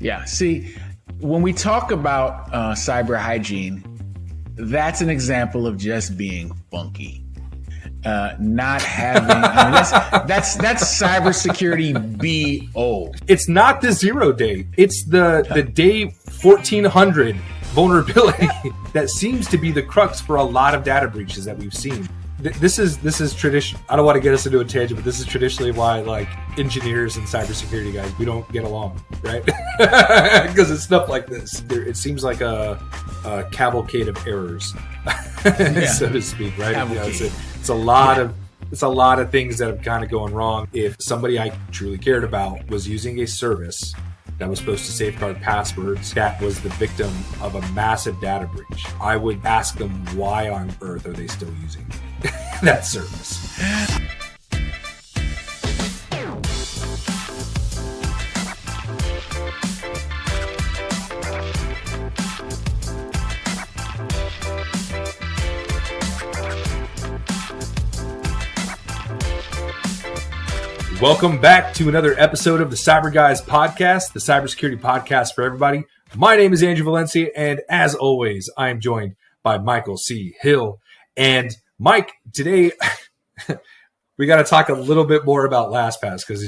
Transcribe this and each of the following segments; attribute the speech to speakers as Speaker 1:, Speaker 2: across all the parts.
Speaker 1: Yeah. See, when we talk about cyber hygiene, that's an example of just being funky. Not having, that's cybersecurity BO.
Speaker 2: It's not the 0 day. It's the day 1400 vulnerability that seems to be the crux for a lot of data breaches that we've seen. This is tradition. I don't want to get us into a tangent, but this is traditionally why like engineers and cybersecurity guys, we don't get along, right? Because it's stuff like this. It seems like a cavalcade of errors, so to speak, right? It's a lot of things that have kind of going wrong. If somebody I truly cared about was using a service that was supposed to safeguard passwords that was the victim of a massive data breach, I would ask them, why on earth are they still using that service? Welcome back to another episode of the Cyber Guys podcast, the cybersecurity podcast for everybody. My name is Andrew Valencia, and as always, I am joined by Michael C. Hill. And Mike, today we got to talk a little bit more about LastPass because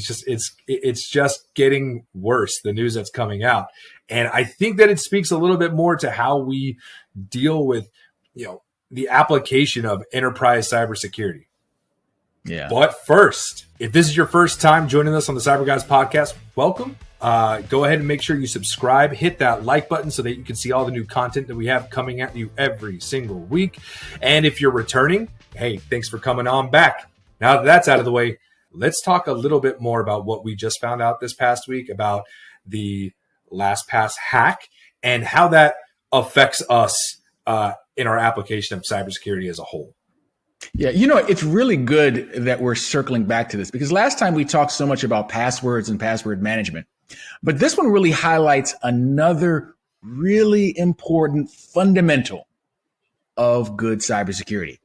Speaker 2: it's just getting worse, the news that's coming out. And I think that it speaks a little bit more to how we deal with, the application of enterprise cybersecurity.
Speaker 1: Yeah.
Speaker 2: But first, if this is your first time joining us on the Cyber Guys podcast, welcome. Go ahead and make sure you subscribe, hit that like button so that you can see all the new content that we have coming at you every single week. And if you're returning, hey, thanks for coming on back. Now that that's out of the way, let's talk a little bit more about what we just found out this past week about the LastPass hack and how that affects us in our application of cybersecurity as a whole.
Speaker 1: Yeah, it's really good that we're circling back to this because last time we talked so much about passwords and password management, but this one really highlights another really important fundamental of good cybersecurity.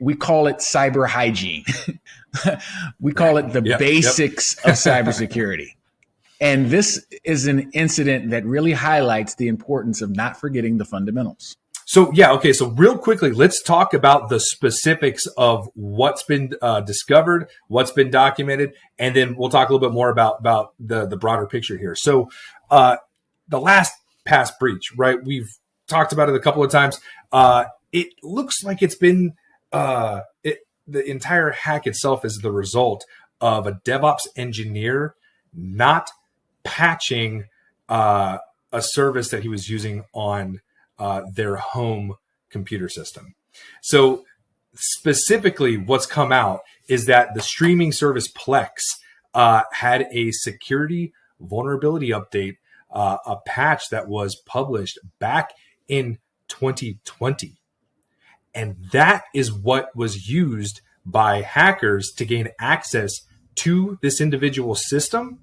Speaker 1: We call it cyber hygiene. We call it the basics of cybersecurity. And this is an incident that really highlights the importance of not forgetting the fundamentals.
Speaker 2: So real quickly, let's talk about the specifics of what's been discovered, what's been documented, and then we'll talk a little bit more about the broader picture here. So the LastPass breach, right? We've talked about it a couple of times. It looks like it's been the entire hack itself is the result of a DevOps engineer not patching a service that he was using on their home computer system. So specifically what's come out is that the streaming service Plex had a security vulnerability update, a patch that was published back in 2020. And that is what was used by hackers to gain access to this individual system.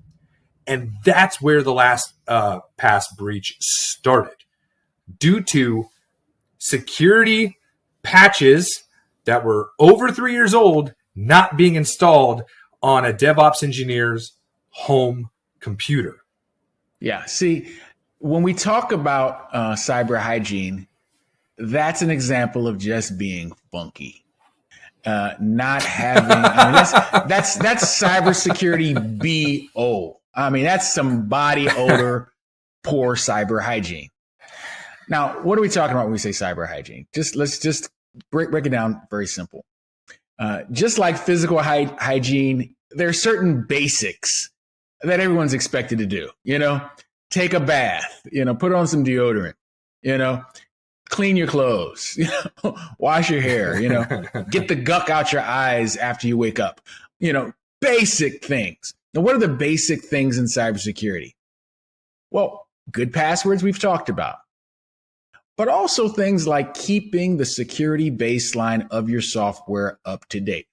Speaker 2: And that's where the LastPass breach started, due to security patches that were over 3 years old not being installed on a DevOps engineer's home computer.
Speaker 1: Yeah. See, when we talk about cyber hygiene, that's an example of just being funky. Not having, that's cybersecurity BO. That's some body odor, poor cyber hygiene. Now, what are we talking about when we say cyber hygiene? Let's break it down very simple. Just like physical hygiene, there are certain basics that everyone's expected to do. Take a bath, put on some deodorant, clean your clothes, wash your hair, get the gunk out your eyes after you wake up, basic things. Now, what are the basic things in cybersecurity? Well, good passwords we've talked about, but also things like keeping the security baseline of your software up to date.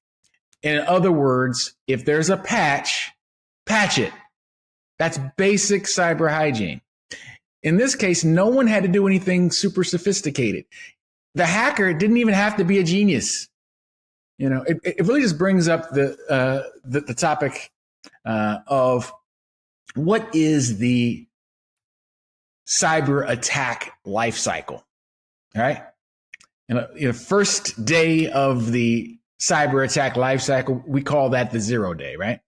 Speaker 1: In other words, if there's a patch it. That's basic cyber hygiene. In this case, no one had to do anything super sophisticated. The hacker didn't even have to be a genius. It really just brings up the topic of what is the cyber attack life cycle. All right. First day of the cyber attack life cycle, we call that the 0 day, right?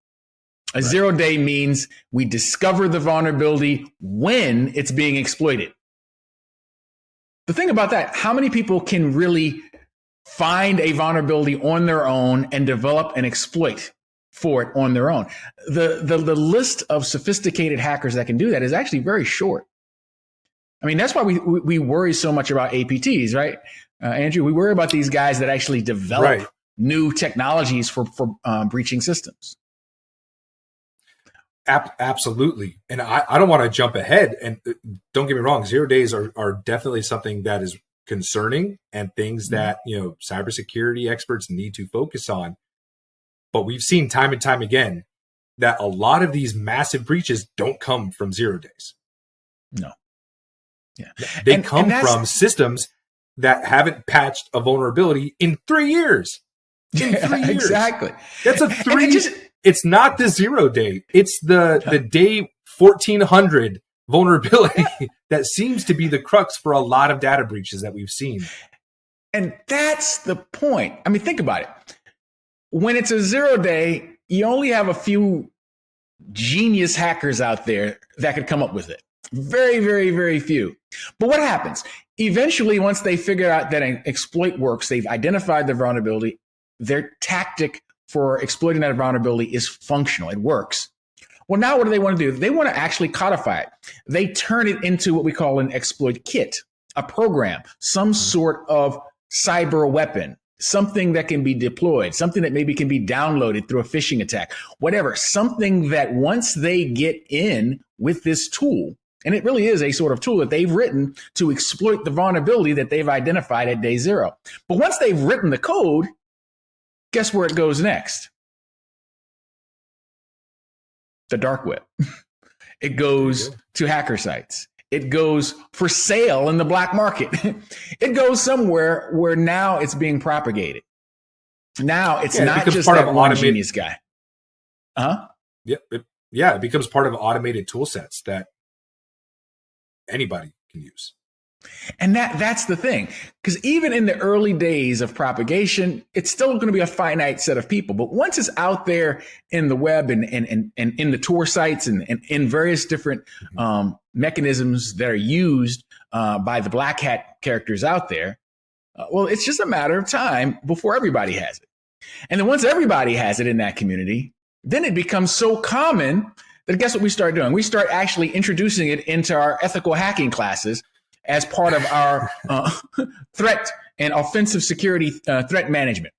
Speaker 1: A 0 day means we discover the vulnerability when it's being exploited. The thing about that, how many people can really find a vulnerability on their own and develop an exploit for it on their own? The list of sophisticated hackers that can do that is actually very short. I mean, that's why we worry so much about APTs, right? Andrew, we worry about these guys that actually develop new technologies for breaching systems.
Speaker 2: Absolutely. And I don't want to jump ahead. And don't get me wrong, 0 days are definitely something that is concerning and things that, cybersecurity experts need to focus on. But we've seen time and time again that a lot of these massive breaches don't come from 0 days.
Speaker 1: No. Yeah.
Speaker 2: They come from systems that haven't patched a vulnerability in 3 years. In 3 years.
Speaker 1: Exactly.
Speaker 2: That's a 3 It's not the 0 day. It's the day 1400 vulnerability that seems to be the crux for a lot of data breaches that we've seen.
Speaker 1: And that's the point. I mean, think about it. When it's a 0 day, you only have a few genius hackers out there that could come up with it. Very, very, very few. But what happens? Eventually, once they figure out that an exploit works, they've identified the vulnerability, their tactic for exploiting that vulnerability is functional. It works. Well, now what do they want to do? They want to actually codify it. They turn it into what we call an exploit kit, a program, some sort of cyber weapon, something that can be deployed, something that maybe can be downloaded through a phishing attack, whatever, something that once they get in with this tool, and it really is a sort of tool that they've written to exploit the vulnerability that they've identified at day 0. But once they've written the code, guess where it goes next? The dark web. It goes to hacker sites. It goes for sale in the black market. It goes somewhere where now it's being propagated. Now it's not just that one genius guy.
Speaker 2: It becomes part of automated tool sets that anybody can use.
Speaker 1: And that's the thing, because even in the early days of propagation, it's still going to be a finite set of people. But once it's out there in the web and in the Tor sites and in various different mechanisms that are used by the black hat characters out there, well, it's just a matter of time before everybody has it. And then once everybody has it in that community, then it becomes so common that guess what we start doing? We start actually introducing it into our ethical hacking classes as part of our threat and offensive security threat management.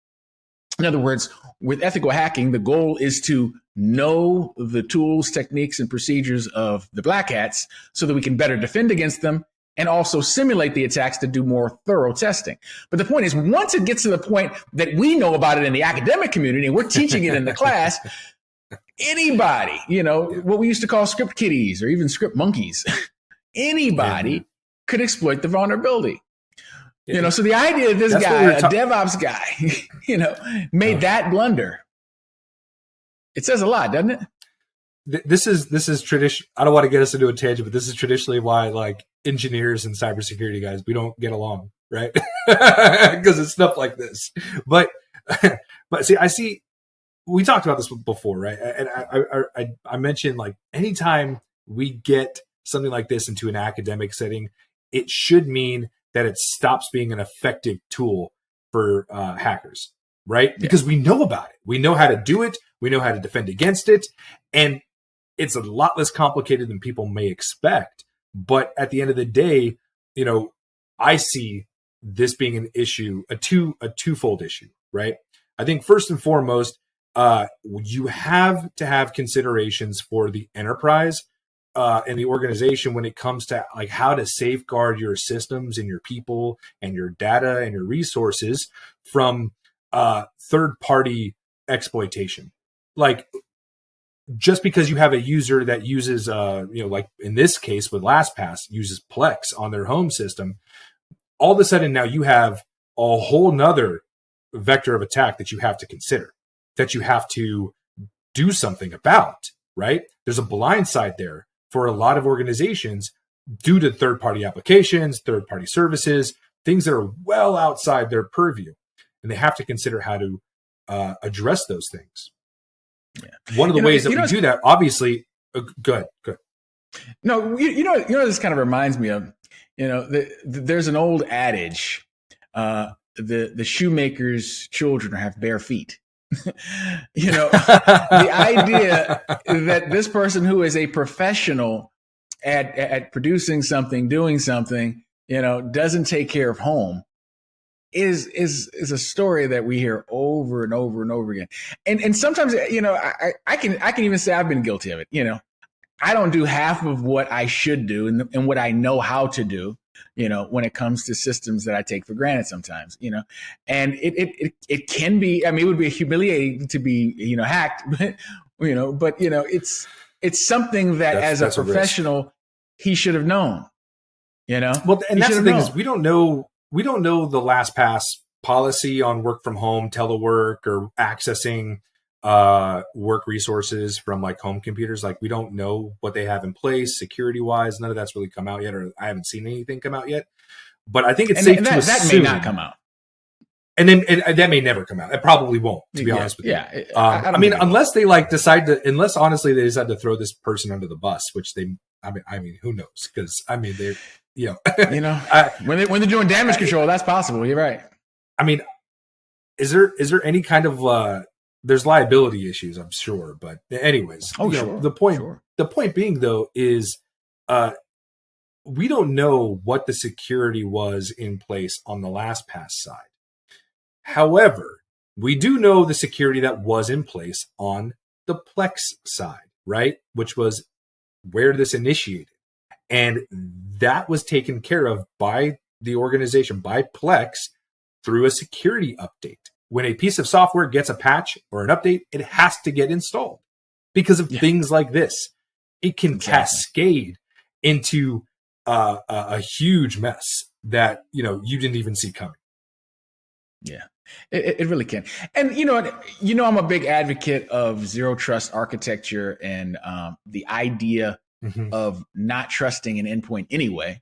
Speaker 1: In other words, with ethical hacking, the goal is to know the tools, techniques, and procedures of the black hats so that we can better defend against them and also simulate the attacks to do more thorough testing. But the point is, once it gets to the point that we know about it in the academic community and we're teaching it in the class, anybody, what we used to call script kiddies or even script monkeys, anybody could exploit the vulnerability. So the idea of this guy, a DevOps guy, made that blunder. It says a lot, doesn't it?
Speaker 2: This is tradition. I don't want to get us into a tangent, but this is traditionally why engineers and cybersecurity guys, we don't get along, right? Because it's stuff like this. But see, we talked about this before, right? And I mentioned anytime we get something like this into an academic setting, it should mean that it stops being an effective tool for hackers, right? Because we know about it. We know how to do it. We know how to defend against it. And it's a lot less complicated than people may expect. But at the end of the day, I see this being an issue, a twofold issue, right? I think first and foremost, you have to have considerations for the enterprise and the organization when it comes to how to safeguard your systems and your people and your data and your resources from third-party exploitation. Just because you have a user that uses, in this case with LastPass, uses Plex on their home system, all of a sudden now you have a whole nother vector of attack that you have to consider, that you have to do something about, right? There's a blind side there for a lot of organizations due to third-party applications, third-party services, things that are well outside their purview, and they have to consider how to address those things. Yeah. One of the ways that we do that, obviously, go ahead.
Speaker 1: No, this kind of reminds me of, there's an old adage, the shoemaker's children have bare feet. The idea that this person who is a professional at producing something, doing something, doesn't take care of home is a story that we hear over and over and over again. And sometimes, I can even say I've been guilty of it. I don't do half of what I should do and what I know how to do, when it comes to systems that I take for granted sometimes, and it can be, it would be humiliating to be, hacked, but it's something that as a professional, he should have known,
Speaker 2: Well, and that's the thing is we don't know the LastPass policy on work from home, telework, or accessing work resources from like home computers. Like, we don't know what they have in place security wise. None of that's really come out yet, or I haven't seen anything come out yet. But I think it's safe to assume
Speaker 1: that may not come out,
Speaker 2: and that may never come out. It probably won't, to be honest with you.
Speaker 1: Yeah,
Speaker 2: unless they unless honestly they decide to throw this person under the bus, which they, who knows? Because they're
Speaker 1: when they're doing damage control, that's possible. You're right.
Speaker 2: Is there any kind of there's liability issues, I'm sure, but anyways,
Speaker 1: sure.
Speaker 2: The point being though is we don't know what the security was in place on the LastPass side. However, we do know the security that was in place on the Plex side, right? Which was where this initiated. And that was taken care of by the organization, by Plex, through a security update. When a piece of software gets a patch or an update, it has to get installed because of things like this. It can cascade into a huge mess that you didn't even see coming.
Speaker 1: Yeah, it really can. And I'm a big advocate of zero trust architecture and the idea of not trusting an endpoint anyway.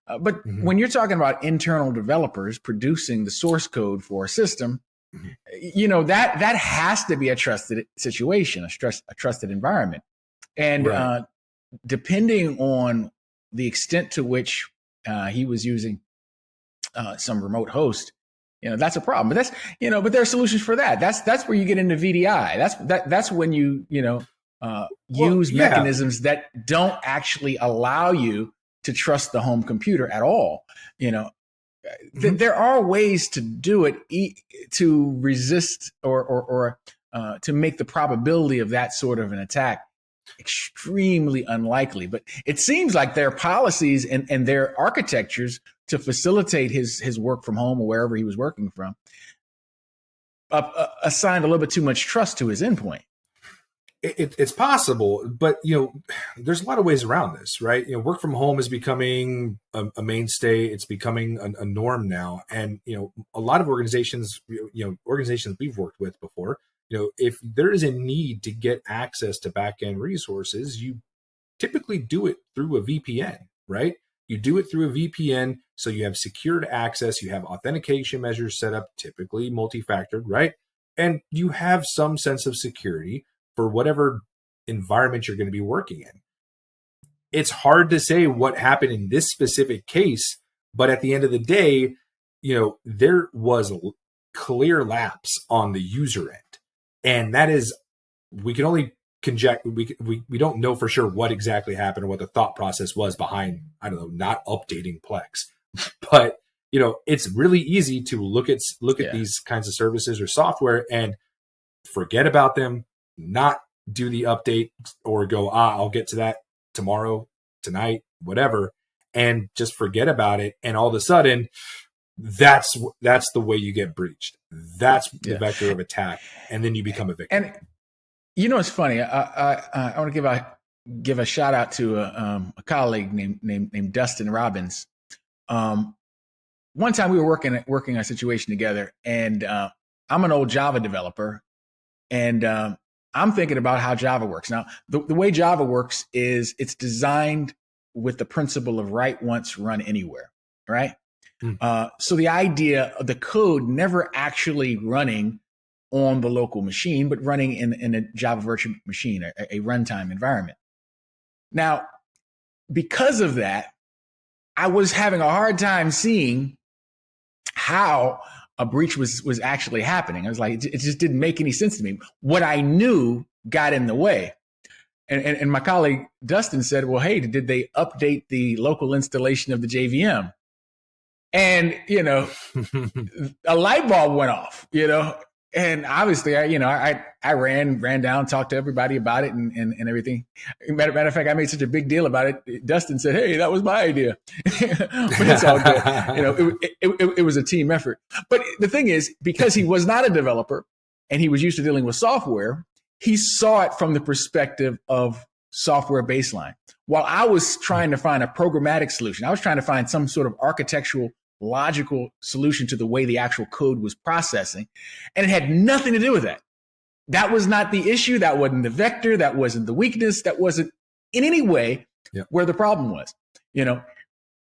Speaker 1: But when you're talking about internal developers producing the source code for a system, that has to be a trusted situation, a trusted environment. And depending on the extent to which he was using some remote host, that's a problem. But but there are solutions for that. That's where you get into VDI. That's when you use mechanisms that don't actually allow you to trust the home computer at all. There are ways to do it to resist or to make the probability of that sort of an attack extremely unlikely. But it seems like their policies and their architectures to facilitate his work from home or wherever he was working from assigned a little bit too much trust to his endpoint.
Speaker 2: It's possible, but there's a lot of ways around this, right? Work from home is becoming a mainstay. It's becoming a norm now, and a lot of organizations, organizations we've worked with before, if there is a need to get access to back-end resources, you typically do it through a VPN, right? You do it through a VPN, so you have secured access, you have authentication measures set up, typically multi-factored, right? And you have some sense of security for whatever environment you're going to be working in. It's hard to say what happened in this specific case, but at the end of the day, there was clear lapse on the user end. And that is, we can only conjecture, we don't know for sure what exactly happened or what the thought process was behind, not updating Plex. But, it's really easy to look at these kinds of services or software and forget about them, not do the update, or go, I'll get to that tomorrow, tonight, whatever, and just forget about it. And all of a sudden, that's the way you get breached. That's the vector of attack, and then you become a victim.
Speaker 1: And it's funny. I want to give a shout out to a colleague named Dustin Robbins. One time we were working a situation together, and I'm an old Java developer, and I'm thinking about how Java works. Now, the way Java works is it's designed with the principle of write once, run anywhere, right?
Speaker 2: Mm.
Speaker 1: So the idea of the code never actually running on the local machine, but running in a Java virtual machine, a runtime environment. Now, because of that, I was having a hard time seeing how a breach was actually happening. I was like, it just didn't make any sense to me. What I knew got in the way. And my colleague Dustin said, well, hey, did they update the local installation of the JVM? And, a light bulb went off, and obviously I ran down, talked to everybody about it and everything. Matter of fact, I made such a big deal about it. Dustin said, hey, that was my idea, but it's all good. It was a team effort. But the thing is, because he was not a developer and he was used to dealing with software, he saw it from the perspective of software baseline. While I was trying to find a programmatic solution, I was trying to find some sort of architectural logical solution to the way the actual code was processing. And it had nothing to do with that. That was not the issue. That wasn't the vector. That wasn't the weakness. That wasn't in any way where the problem was.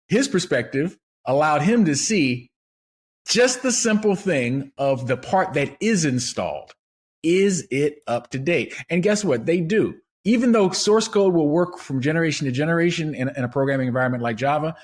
Speaker 1: His perspective allowed him to see just the simple thing of the part that is installed. Is it up to date? And guess what? They do. Even though source code will work from generation to generation in a programming environment like Java,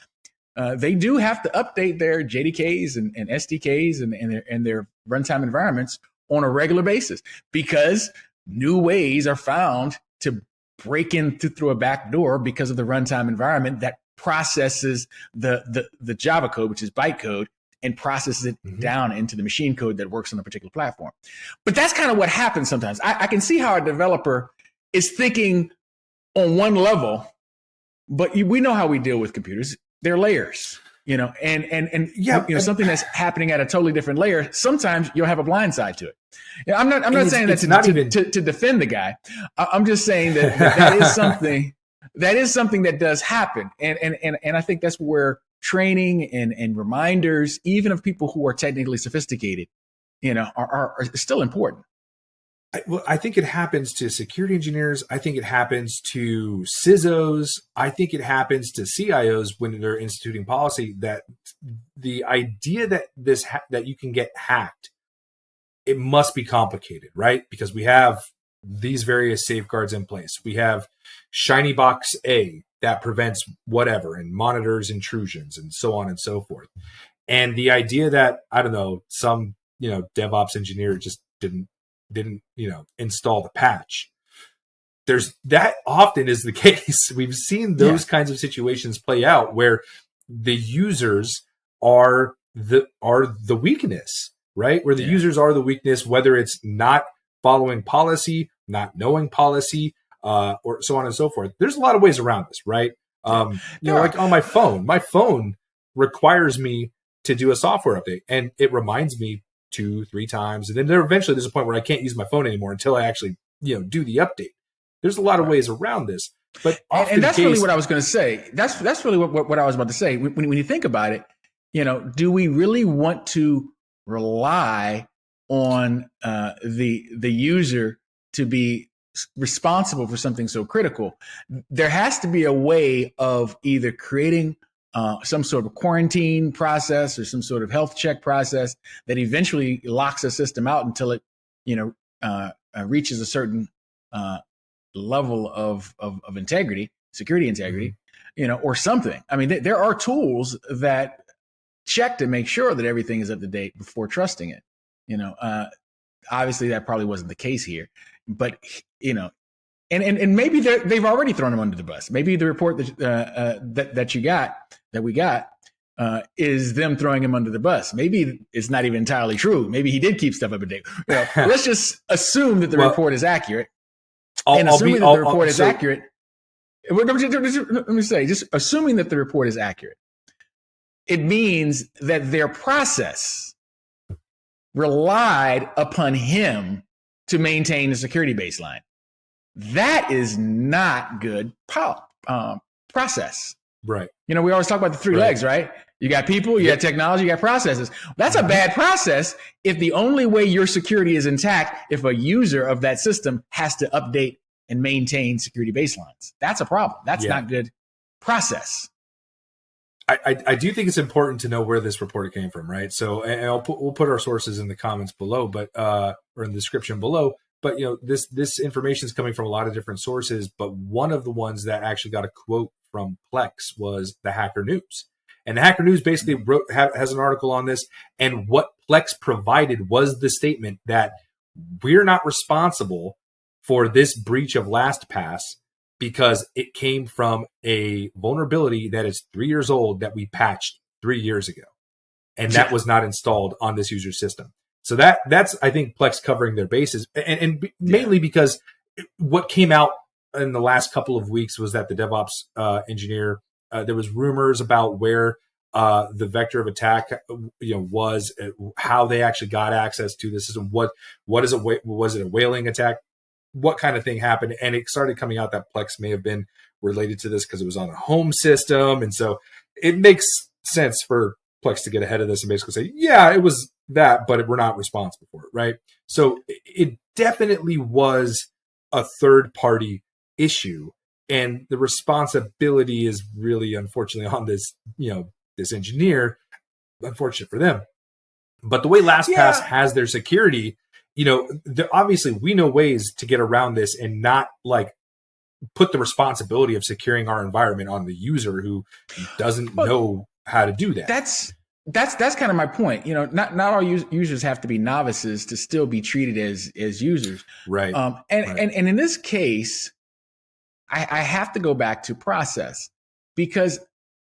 Speaker 1: they do have to update their JDKs and SDKs and their runtime environments on a regular basis, because new ways are found to break in through a back door because of the runtime environment that processes the Java code, which is bytecode, and processes it down into the machine code that works on a particular platform. But that's kind of what happens sometimes. I can see how a developer is thinking on one level, but we know how we deal with computers. They're layers, and something that's happening at a totally different layer. Sometimes you'll have a blind side to it. I'm not saying that to defend the guy. I'm just saying that is something that does happen. And I think that's where training and reminders, even of people who are technically sophisticated, are still important.
Speaker 2: I think it happens to security engineers. I think it happens to CISOs. I think it happens to CIOs when they're instituting policy, that the idea that that you can get hacked, it must be complicated, right? Because we have these various safeguards in place. We have Shiny Box A that prevents whatever and monitors intrusions and so on and so forth. And the idea that, I don't know, some, DevOps engineer just didn't install the patch. That often is the case. We've seen those kinds of situations play out where the users are the weakness, right? Where the users are the weakness, whether it's not following policy, not knowing policy, or so on and so forth. There's a lot of ways around this, right? Like on my phone requires me to do a software update, and it reminds me 2-3 times, and then there's a point where I can't use my phone anymore until I actually do the update. There's a lot of ways around this, but
Speaker 1: and that's really what I was going to say. That's really what I was about to say. When you think about it, do we really want to rely on the user to be responsible for something so critical? There has to be a way of either creating some sort of quarantine process or some sort of health check process that eventually locks a system out until it, reaches a certain level of integrity, security integrity, or something. I mean, there are tools that check to make sure that everything is up to date before trusting it. Obviously that probably wasn't the case here, but and maybe they've already thrown him under the bus. Maybe the report that we got is them throwing him under the bus. Maybe it's not even entirely true. Maybe he did keep stuff up to date. Let's just assume that the report is accurate. Assuming that the report is accurate, let me say, just assuming that the report is accurate, it means that their process relied upon him to maintain the security baseline. That is not good process.
Speaker 2: Right.
Speaker 1: We always talk about the three legs, right? You got people, you got technology, you got processes. That's a bad process if the only way your security is intact, if a user of that system has to update and maintain security baselines. That's a problem. That's not good. process.
Speaker 2: I do think it's important to know where this report came from, right? So, and we'll put our sources in the comments below, but or in the description below. But this information is coming from a lot of different sources. But one of the ones that actually got a quote from Plex was the Hacker News, and the Hacker News basically has an article on this. And what Plex provided was the statement that we're not responsible for this breach of LastPass, because it came from a vulnerability that is 3 years old that we patched 3 years ago. And that was not installed on this user system. So that's, I think, Plex covering their bases. And mainly because what came out in the last couple of weeks was that the DevOps engineer, there was rumors about where the vector of attack was, how they actually got access to the system. Was it a whaling attack? What kind of thing happened? And it started coming out that Plex may have been related to this because it was on a home system. And so it makes sense for Plex to get ahead of this and basically say, yeah, it was that, but we're not responsible for it, right? So it definitely was a third-party issue. And the responsibility is really, unfortunately, on this, this engineer. Unfortunate for them. But the way LastPass has their security, obviously we know ways to get around this and not put the responsibility of securing our environment on the user who doesn't know how to do that.
Speaker 1: That's kind of my point. Not all users have to be novices to still be treated as users.
Speaker 2: Right.
Speaker 1: And in this case, I have to go back to process, because,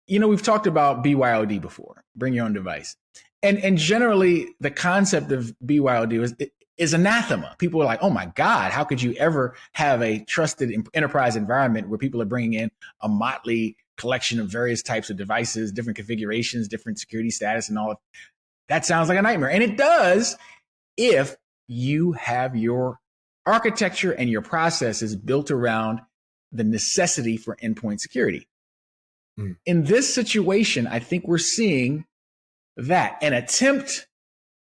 Speaker 1: we've talked about BYOD before, bring your own device. And generally the concept of BYOD is anathema. People are like, oh my God, how could you ever have a trusted enterprise environment where people are bringing in a motley collection of various types of devices, different configurations, different security status, and all of that? Sounds like a nightmare. And it does if you have your architecture and your processes built around the necessity for endpoint security. In this situation, I think we're seeing that an attempt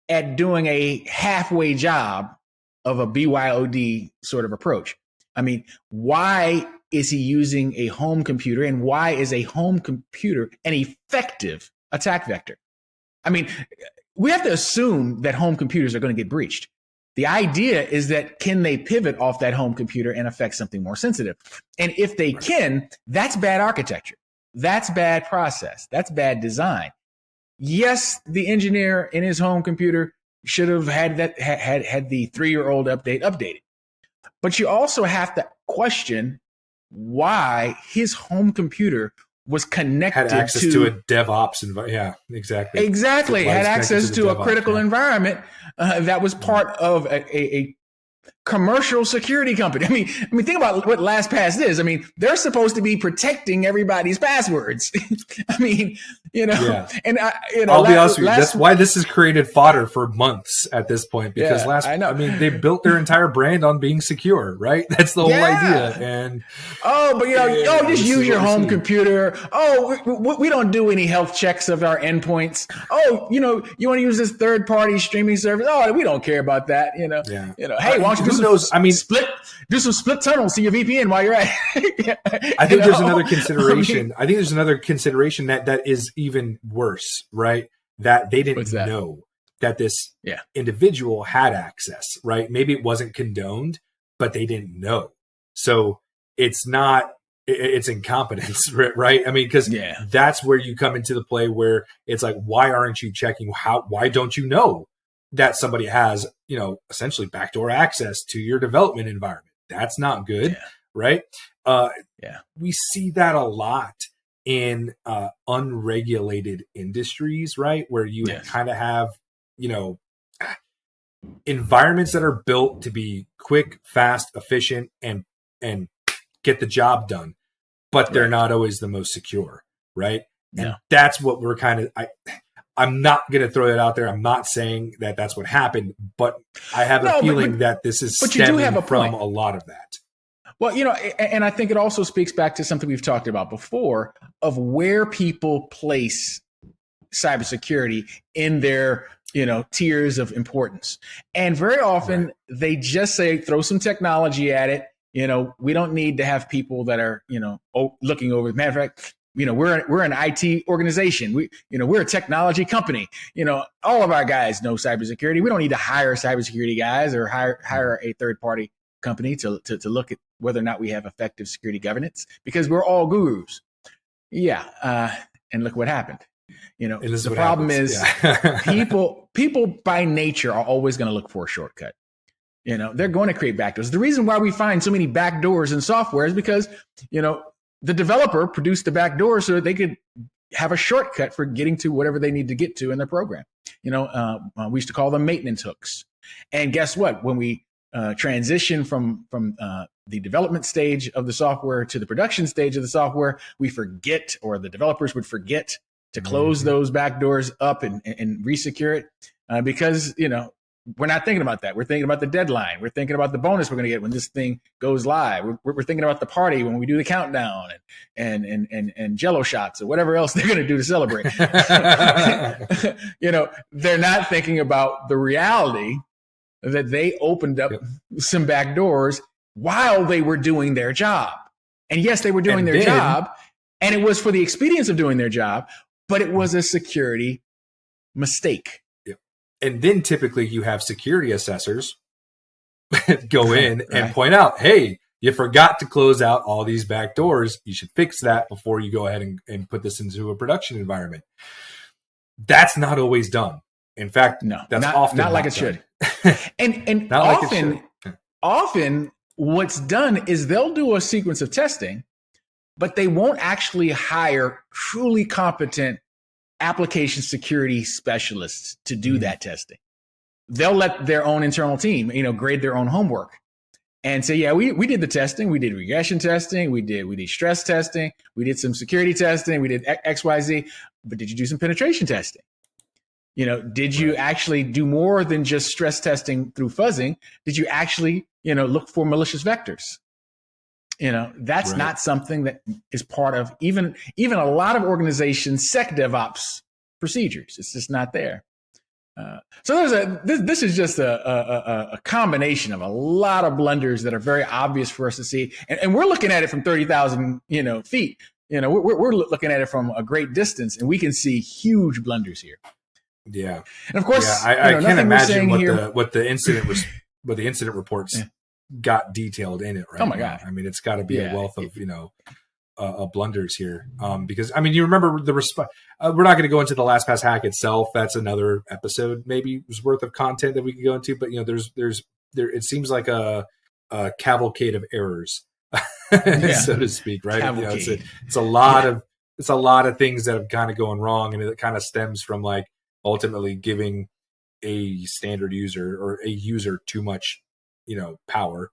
Speaker 1: at doing a halfway job of a BYOD sort of approach. I mean, why is he using a home computer, and why is a home computer an effective attack vector? I mean, we have to assume that home computers are going to get breached. The idea is that, can they pivot off that home computer and affect something more sensitive? And if they can, that's bad architecture. That's bad process. That's bad design. Yes, the engineer in his home computer should have had the 3-year-old update updated. But you also have to question why his home computer was connected
Speaker 2: had access to a DevOps environment. Yeah, exactly.
Speaker 1: Exactly. Had access to a critical environment that was part of a commercial security company. I mean, think about what LastPass is. I mean, they're supposed to be protecting everybody's passwords. I mean, and
Speaker 2: I'll be honest with you, that's why this has created fodder for months at this point, because they built their entire brand on being secure, right? That's the whole idea. And
Speaker 1: just use your home computer. We don't do any health checks of our endpoints. You want to use this third-party streaming service? We don't care about that. Hey, why don't you do some split tunnels to your VPN while you're at it?
Speaker 2: I think there's another consideration. I think there's another consideration that is even worse, right? That they didn't know that this individual had access, right? Maybe it wasn't condoned, but they didn't know. So it's incompetence, right? I mean, because that's where you come into the play where it's like, why aren't you checking? Why don't you know that somebody has, essentially backdoor access to your development environment? That's not good, right? We see that a lot in unregulated industries, right? Where you kind of have, environments that are built to be quick, fast, efficient, and get the job done, but they're not always the most secure, right? And that's what we're I'm not going to throw it out there. I'm not saying that that's what happened, but I have a feeling that this is stemming from a lot of that.
Speaker 1: Well, and I think it also speaks back to something we've talked about before of where people place cybersecurity in their, tiers of importance. And very often they just say, throw some technology at it. We don't need to have people that are, looking over. Matter of fact, we're an IT organization. We're a technology company. All of our guys know cybersecurity. We don't need to hire cybersecurity guys or hire a third party company to look at whether or not we have effective security governance, because we're all gurus. Yeah. And look what happened. The problem is people by nature are always going to look for a shortcut. They're going to create backdoors. The reason why we find so many backdoors in software is because, the developer produced the backdoor so that they could have a shortcut for getting to whatever they need to get to in their program. We used to call them maintenance hooks. And guess what? When we transition from the development stage of the software to the production stage of the software, we forget, or the developers would forget, to close those backdoors up and resecure it because, we're not thinking about that. We're thinking about the deadline. We're thinking about the bonus we're going to get when this thing goes live. We're thinking about the party when we do the countdown and Jello shots or whatever else they're going to do to celebrate. They're not thinking about the reality that they opened up some back doors while they were doing their job. And yes, they were doing their job, and it was for the expedience of doing their job, but it was a security mistake.
Speaker 2: And then typically you have security assessors go in and point out, hey, you forgot to close out all these back doors. You should fix that before you go ahead and put this into a production environment. That's not always done. In fact, that's often not like it should.
Speaker 1: And often what's done is they'll do a sequence of testing, but they won't actually hire truly competent application security specialists to do that testing. They'll let their own internal team, grade their own homework and say, yeah, we did the testing. We did regression testing. We did stress testing. We did some security testing. We did XYZ, but did you do some penetration testing? Did you actually do more than just stress testing through fuzzing? Did you actually, look for malicious vectors? That's not something that is part of even a lot of organizations' SecDevOps procedures. It's just not there. So this is just a combination of a lot of blunders that are very obvious for us to see, and we're looking at it from 30,000 feet. We're looking at it from a great distance, and we can see huge blunders here.
Speaker 2: Yeah,
Speaker 1: and of course,
Speaker 2: I can't imagine what the incident reports got detailed in it. Right?
Speaker 1: Oh my God!
Speaker 2: I mean, it's got to be a wealth of blunders here. Because you remember the response. We're not going to go into the LastPass hack itself. That's another episode, maybe worth of content that we could go into. But there's it seems like a cavalcade of errors, so to speak. Right? It's a lot of things that have kind of going wrong, and it kind of stems from ultimately giving a standard user or a user too much power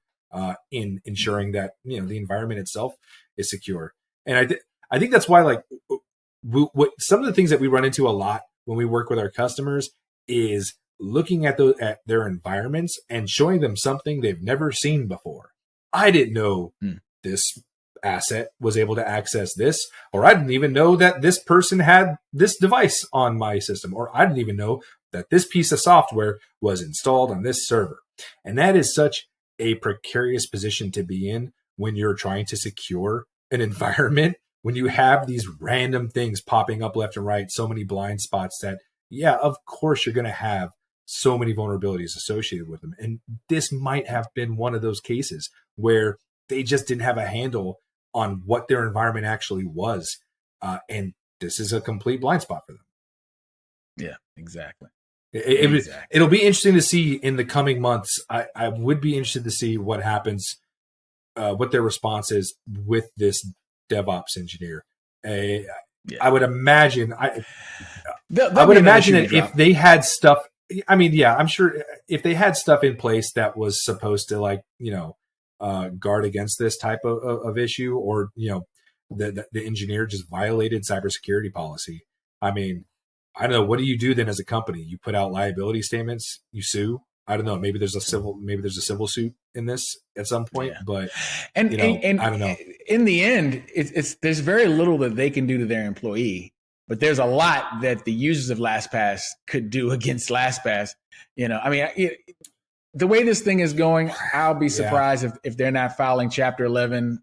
Speaker 2: in ensuring that the environment itself is secure. And I think that's why what some of the things that we run into a lot when we work with our customers is looking at their environments and showing them something they've never seen before. I didn't know this asset was able to access this, or I didn't even know that this person had this device on my system, or I didn't even know that this piece of software was installed on this server. And that is such a precarious position to be in when you're trying to secure an environment, when you have these random things popping up left and right, so many blind spots that, of course, you're going to have so many vulnerabilities associated with them. And this might have been one of those cases where they just didn't have a handle on what their environment actually was. And this is a complete blind spot for them.
Speaker 1: Yeah, exactly.
Speaker 2: It'll be interesting to see in the coming months. I would be interested to see what happens, what their response is with this DevOps engineer. I would imagine. I would imagine that if they had stuff. I'm sure if they had stuff in place that was supposed to guard against this type of issue, or the engineer just violated cybersecurity policy. I don't know. What do you do then as a company? You put out liability statements. You sue. I don't know. Maybe there's a civil suit in this at some point. But
Speaker 1: and
Speaker 2: I don't know.
Speaker 1: In the end, there's very little that they can do to their employee, but there's a lot that the users of LastPass could do against LastPass. The way this thing is going, I'll be surprised if they're not filing Chapter 11,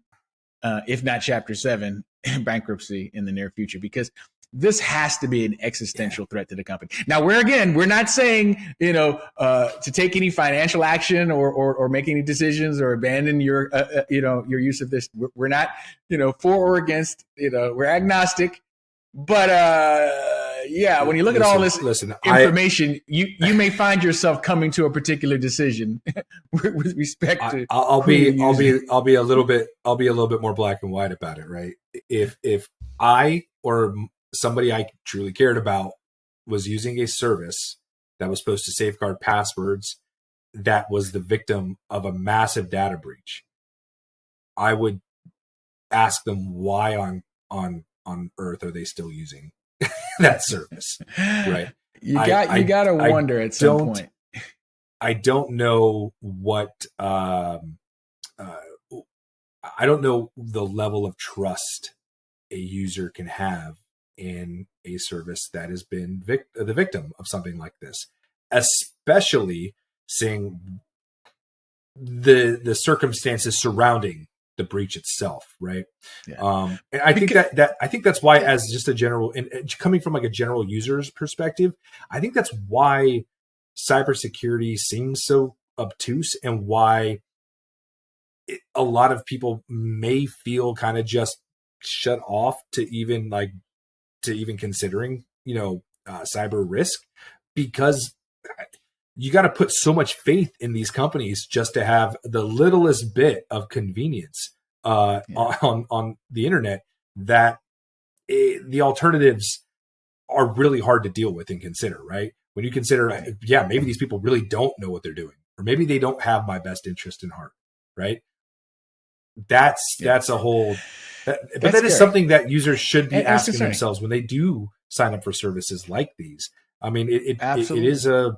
Speaker 1: if not Chapter 7, bankruptcy in the near future, because this has to be an existential threat to the company. Now, we're not saying, to take any financial action or make any decisions or abandon your use of this. We're not, for or against, we're agnostic. But when you look at all this information, you may find yourself coming to a particular decision with respect to.
Speaker 2: I'll be a little bit more black and white about it, right? If I or somebody I truly cared about was using a service that was supposed to safeguard passwords that was the victim of a massive data breach, I would ask them why on earth are they still using that service, right?
Speaker 1: You got to wonder at some point.
Speaker 2: I don't know what I don't know the level of trust a user can have in a service that has been the victim of something like this, especially seeing the circumstances surrounding the breach itself, right? Yeah. And I think that's why, as just a general, and coming from like a general user's perspective, I think that's why cybersecurity seems so obtuse, and why a lot of people may feel kind of just shut off to even considering, cyber risk, because you got to put so much faith in these companies just to have the littlest bit of convenience on the internet, that the alternatives are really hard to deal with and consider, right? When you consider, maybe these people really don't know what they're doing, or maybe they don't have my best interest in heart, right? That's a whole, but that is something that users should be asking themselves when they do sign up for services like these. I mean, it is a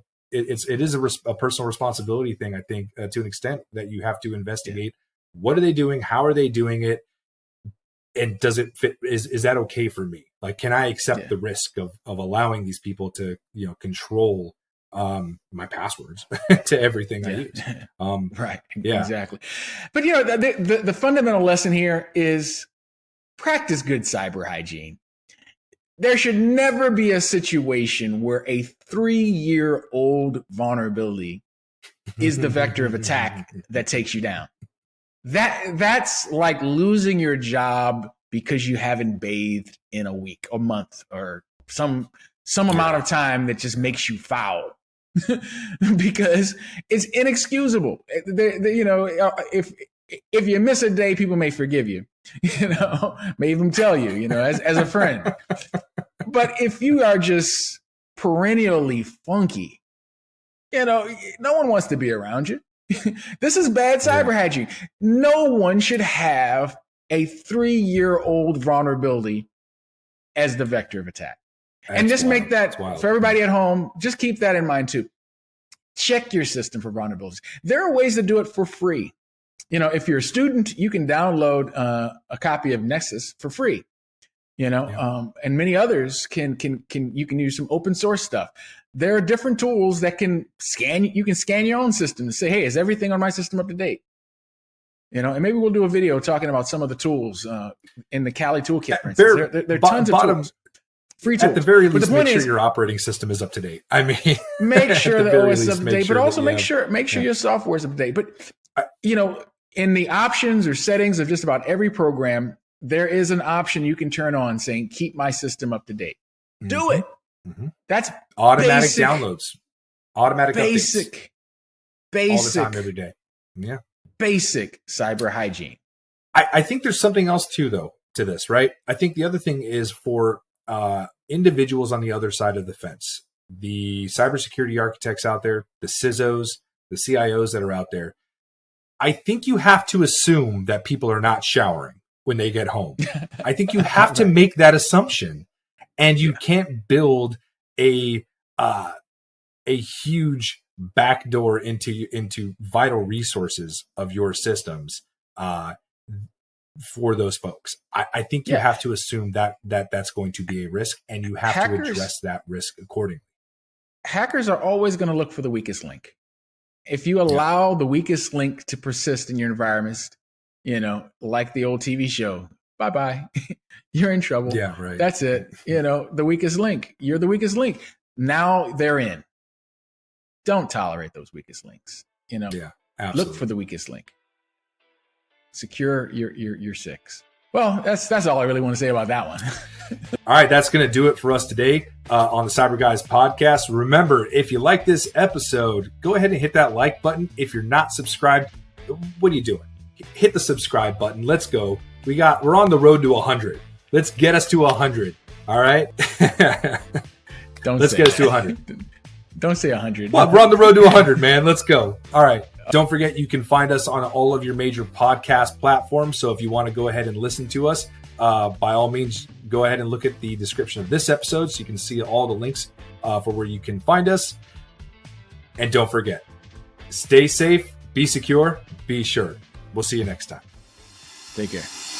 Speaker 2: personal responsibility thing, I think, to an extent, that you have to investigate what are they doing, how are they doing it, and does it fit? Is that okay for me? Like, can I accept the risk of allowing these people to control my passwords to everything I use?
Speaker 1: Right. Yeah. Exactly. But the fundamental lesson here is practice good cyber hygiene. There should never be a situation where a 3-year-old vulnerability is the vector of attack that takes you down. That's like losing your job because you haven't bathed in a week, a month, or some amount of time that just makes you foul. Because it's inexcusable. If you miss a day, people may forgive you, may even tell you, as a friend. But if you are just perennially funky, no one wants to be around you. This is bad cyber hygiene. No one should have a 3-year-old vulnerability as the vector of attack. And just make that, for everybody at home, just keep that in mind too. Check your system for vulnerabilities. There are ways to do it for free. If you're a student, you can download a copy of Nexus for free. And many others can use some open source stuff. There are different tools that can scan. You can scan your own system and say, "Hey, is everything on my system up to date?" And maybe we'll do a video talking about some of the tools in the Kali toolkit. For instance, there are tons of tools. Free tools.
Speaker 2: At the very least, make sure your operating system is up to date. I mean,
Speaker 1: make sure the OS is up to date, but also make sure your software is up to date. But in the options or settings of just about every program, there is an option you can turn on saying, "Keep my system up to date." Mm-hmm. Do it. Mm-hmm. That's
Speaker 2: automatic downloads, automatic
Speaker 1: basic,
Speaker 2: all the time, every day. Yeah,
Speaker 1: basic cyber hygiene.
Speaker 2: I think there's something else too, though, to this, right? I think the other thing is for individuals on the other side of the fence, the cybersecurity architects out there, the CISOs, the CIOs that are out there. I think you have to assume that people are not showering when they get home. I think you have to make that assumption, and you can't build a huge backdoor into vital resources of your systems for those folks. I think you have to assume that's going to be a risk, and you have to address that risk accordingly.
Speaker 1: Hackers are always going to look for the weakest link. If you allow the weakest link to persist in your environment, like the old TV show, bye-bye. You're in trouble.
Speaker 2: Yeah, right.
Speaker 1: That's it. The weakest link. You're the weakest link. Now they're in. Don't tolerate those weakest links.
Speaker 2: Yeah, absolutely.
Speaker 1: Look for the weakest link. Secure your six. Well, that's all I really want to say about that one.
Speaker 2: All right, that's going to do it for us today on the Cyber Guys podcast. Remember, if you like this episode, go ahead and hit that like button. If you're not subscribed, what are you doing? Hit the subscribe button. Let's go. We're on the road to 100. Let's get us to 100. All right. Let's get us to 100.
Speaker 1: Don't say 100.
Speaker 2: Well, we're on the road to 100, man. Let's go. All right. Don't forget, you can find us on all of your major podcast platforms. So if you want to go ahead and listen to us, by all means, go ahead and look at the description of this episode so you can see all the links for where you can find us. And don't forget, stay safe, be secure, be sure. We'll see you next time.
Speaker 1: Take care.